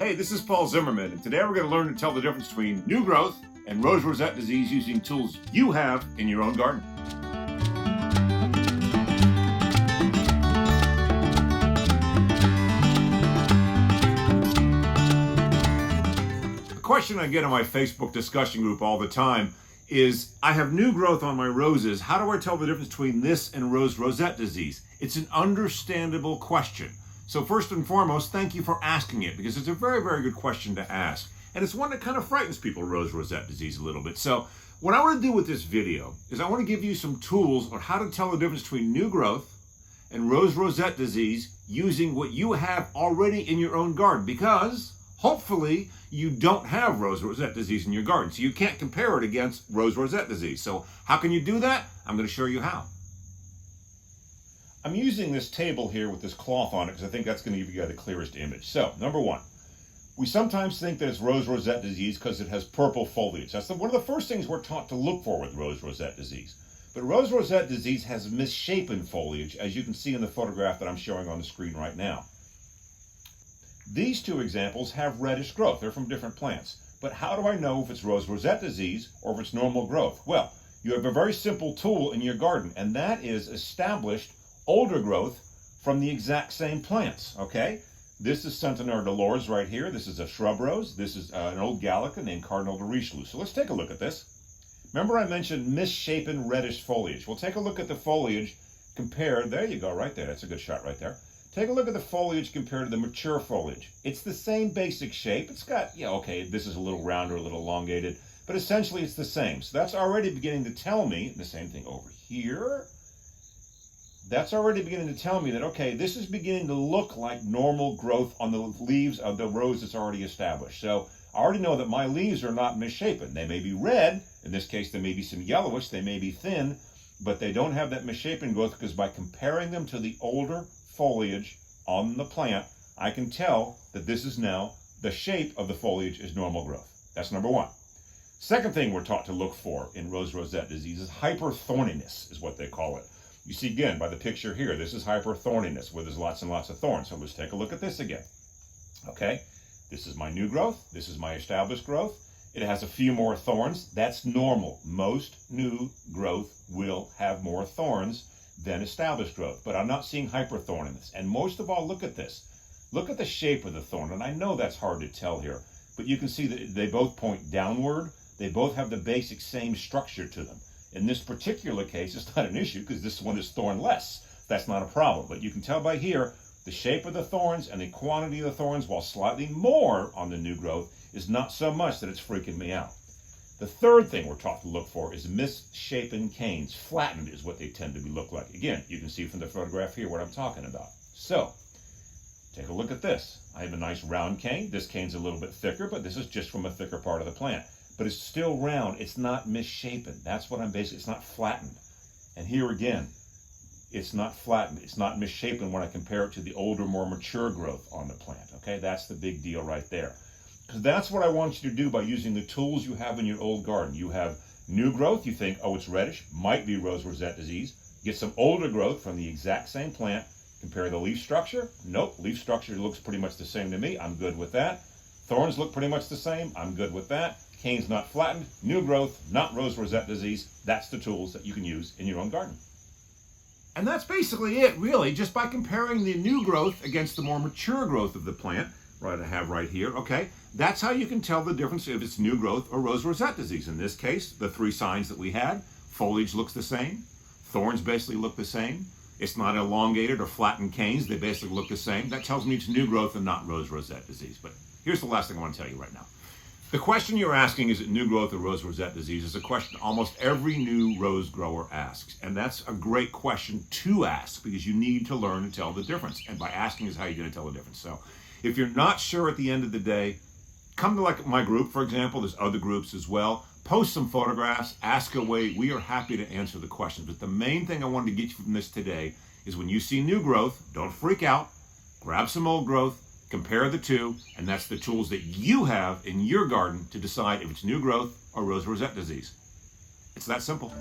Hey, this is Paul Zimmerman, and today we're going to learn to tell the difference between new growth and Rose Rosette disease using tools you have in your own garden. A question I get in my Facebook discussion group all the time is, I have new growth on my roses. How do I tell the difference between this and Rose Rosette disease? It's an understandable question. So first and foremost, thank you for asking it, because it's a very, very good question to ask. And it's one that kind of frightens people, Rose Rosette disease, a little bit. So what I want to do with this video is I want to give you some tools on how to tell the difference between new growth and Rose Rosette disease using what you have already in your own garden, because hopefully you don't have Rose Rosette disease in your garden. So you can't compare it against Rose Rosette disease. So how can you do that? I'm going to show you how. I'm using this table here with this cloth on it because I think that's going to give you the clearest image. So, number one, we sometimes think that it's Rose Rosette disease because it has purple foliage. That's one of the first things we're taught to look for with Rose Rosette disease. But Rose Rosette disease has misshapen foliage, as you can see in the photograph that I'm showing on the screen right now. These two examples have reddish growth. They're from different plants. But how do I know if it's Rose Rosette disease or if it's normal growth? Well, you have a very simple tool in your garden, and that is established older growth from the exact same plants, okay? This is Centenaire Dolores right here. This is a shrub rose. This is an old Gallica named Cardinal de Richelieu. So let's take a look at this. Remember I mentioned misshapen reddish foliage. We'll take a look at the foliage compared. There you go, right there. That's a good shot right there. Take a look at the foliage compared to the mature foliage. It's the same basic shape. It's got, yeah, okay, this is a little rounder, a little elongated, but essentially it's the same. So that's already beginning to tell me, the same thing over here, that's already beginning to tell me that, okay, this is beginning to look like normal growth on the leaves of the rose that's already established. So I already know that my leaves are not misshapen. They may be red. In this case, there may be some yellowish. They may be thin, but they don't have that misshapen growth because by comparing them to the older foliage on the plant, I can tell that this is now, the shape of the foliage is normal growth. That's number one. Second thing we're taught to look for in Rose Rosette disease is hyperthorniness, is what they call it. You see again by the picture here, this is hyperthorniness where there's lots and lots of thorns. So let's take a look at this again. Okay, this is my new growth. This is my established growth. It has a few more thorns. That's normal. Most new growth will have more thorns than established growth, but I'm not seeing hyperthorniness. And most of all, look at this. Look at the shape of the thorn. And I know that's hard to tell here, but you can see that they both point downward. They both have the basic same structure to them. In this particular case, it's not an issue because this one is thornless. That's not a problem. But you can tell by here, the shape of the thorns and the quantity of the thorns, while slightly more on the new growth, is not so much that it's freaking me out. The third thing we're taught to look for is misshapen canes. Flattened is what they tend to look like. Again, you can see from the photograph here what I'm talking about. So, take a look at this. I have a nice round cane. This cane's a little bit thicker, but this is just from a thicker part of the plant. But it's still round. It's not misshapen. That's what I'm basically, it's not flattened. And here again, it's not flattened. It's not misshapen when I compare it to the older, more mature growth on the plant. Okay, that's the big deal right there. Because that's what I want you to do by using the tools you have in your old garden. You have new growth. You think, oh, it's reddish. Might be Rose Rosette disease. Get some older growth from the exact same plant. Compare the leaf structure. Nope, leaf structure looks pretty much the same to me. I'm good with that. Thorns look pretty much the same. I'm good with that. Cane's not flattened, new growth, not Rose Rosette disease. That's the tools that you can use in your own garden. And that's basically it, really, just by comparing the new growth against the more mature growth of the plant, right, I have right here, okay? That's how you can tell the difference if it's new growth or Rose Rosette disease. In this case, the three signs that we had, foliage looks the same, thorns basically look the same, it's not elongated or flattened canes, they basically look the same. That tells me it's new growth and not Rose Rosette disease. But here's the last thing I want to tell you right now. The question you're asking, is it new growth or Rose Rosette disease, is a question almost every new rose grower asks. And that's a great question to ask because you need to learn to tell the difference. And by asking is how you're going to tell the difference. So if you're not sure at the end of the day, come to like my group, for example. There's other groups as well. Post some photographs, ask away. We are happy to answer the questions. But the main thing I wanted to get you from this today is when you see new growth, don't freak out. Grab some old growth. Compare the two, and that's the tools that you have in your garden to decide if it's new growth or Rose Rosette disease. It's that simple.